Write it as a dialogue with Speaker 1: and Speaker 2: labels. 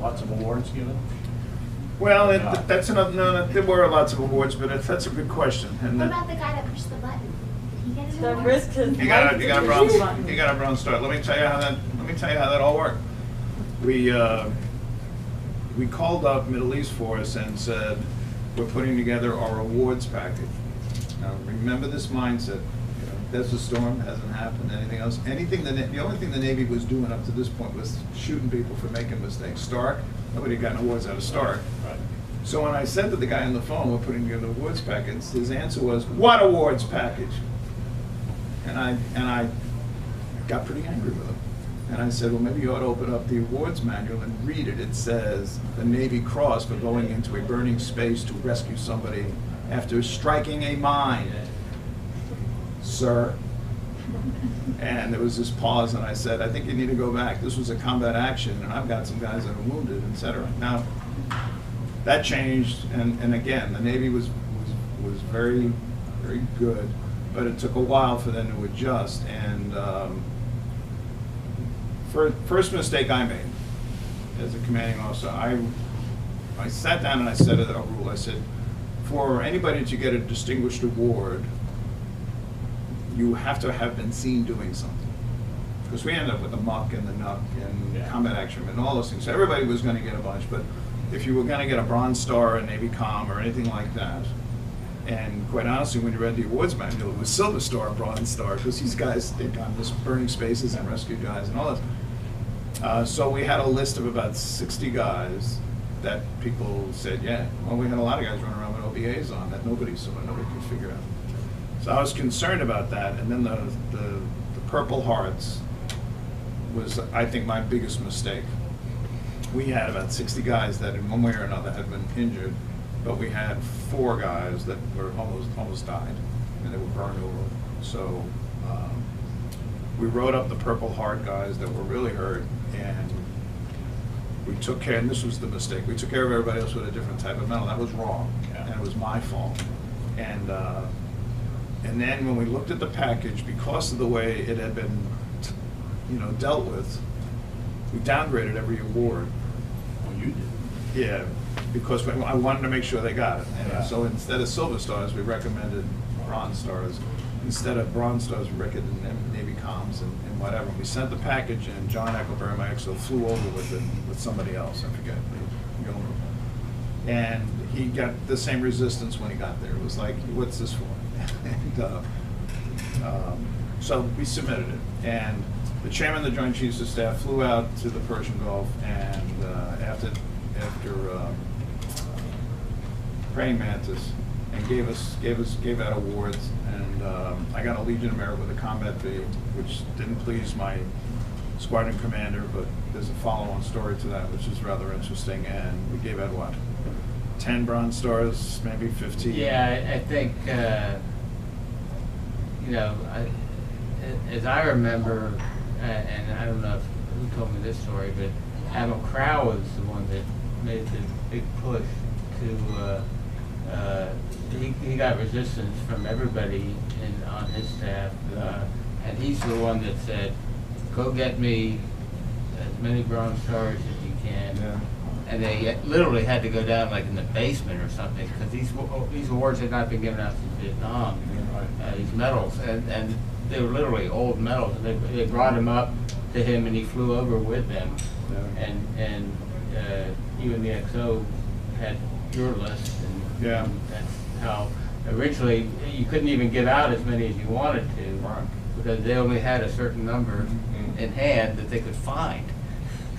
Speaker 1: Lots of awards given?
Speaker 2: Well, that's another, no, there were lots of awards, but that's a good question. And
Speaker 3: What about the guy that pushed the button? Did he get an
Speaker 4: That
Speaker 3: award?
Speaker 4: risked his
Speaker 2: you got
Speaker 4: life
Speaker 2: a
Speaker 4: to
Speaker 2: bronze,
Speaker 4: do it.
Speaker 2: you got a bronze star. Let me tell you how that all worked. We called up Middle East for us and said, we're putting together our awards package. Now, remember this mindset. You know, Desert Storm hasn't happened, anything else. The only thing the Navy was doing up to this point was shooting people for making mistakes. Stark, nobody got awards out of Stark.
Speaker 1: Right.
Speaker 2: So when I said to the guy on the phone, we're putting together an awards package, his answer was, what awards package? And I got pretty angry with him. And I said, well, maybe you ought to open up the awards manual and read it. It says the Navy Cross for going into a burning space to rescue somebody after striking a mine. Sir. And there was this pause, and I said, I think you need to go back. This was a combat action, and I've got some guys that are wounded, etc. Now, that changed, and again, the Navy was very, very good, but it took a while for them to adjust. And first mistake I made as a commanding officer, I sat down and I set a rule. I said, for anybody to get a distinguished award, you have to have been seen doing something. Because we ended up with the muck and the nuck and combat action and all those things. So everybody was going to get a bunch, but if you were going to get a Bronze Star, a Navy Com, or anything like that, and quite honestly, when you read the awards manual, it was Silver Star, Bronze Star, because these guys, they've gone this burning spaces and rescued guys and all that. So we had a list of about 60 guys that people said, yeah. Well, we had a lot of guys running around with OBAs on that nobody saw, nobody could figure out. So I was concerned about that, and then the Purple Hearts was, I think, my biggest mistake. We had about 60 guys that in one way or another had been injured, but we had 4 guys that were almost died, and they were burned over. So we wrote up the Purple Heart guys that were really hurt, and we took care, and this was the mistake, we took care of everybody else with a different type of medal. That was wrong, and it was my fault. And then when we looked at the package, because of the way it had been, dealt with, we downgraded every award.
Speaker 1: Well, you did.
Speaker 2: Yeah, because I wanted to make sure they got it. And
Speaker 1: Yeah.
Speaker 2: so instead of Silver Stars, we recommended Bronze Stars. Instead of Bronze Stars, we recommended Navy Coms and whatever. We sent the package, and John Eckelberry, my XO, flew over with it with somebody else. I forget. And he got the same resistance when he got there. It was like, what's this for? And so we submitted it. And the chairman of the Joint Chiefs of Staff flew out to the Persian Gulf, and after Praying Mantis, and gave out awards. And I got a Legion of Merit with a combat V, which didn't please my squadron commander, but there's a follow-on story to that, which is rather interesting. And we gave out what? 10 Bronze Stars, maybe 15.
Speaker 5: Yeah, I think, as I remember, and I don't know who told me this story, but Admiral Crow was the one that made the big push to, he got resistance from everybody on his staff, and he's the one that said, go get me as many Bronze Stars as you can.
Speaker 2: Yeah.
Speaker 5: And they literally had to go down like in the basement or something, because these awards had not been given out since Vietnam, these medals, and they were literally old medals. And they brought them up to him, and he flew over with them.
Speaker 2: Yeah.
Speaker 5: And you and the XO had your list, and
Speaker 2: Yeah.
Speaker 5: that's how originally you couldn't even give out as many as you wanted to,
Speaker 2: Right.
Speaker 5: because they only had a certain number in hand that they could find.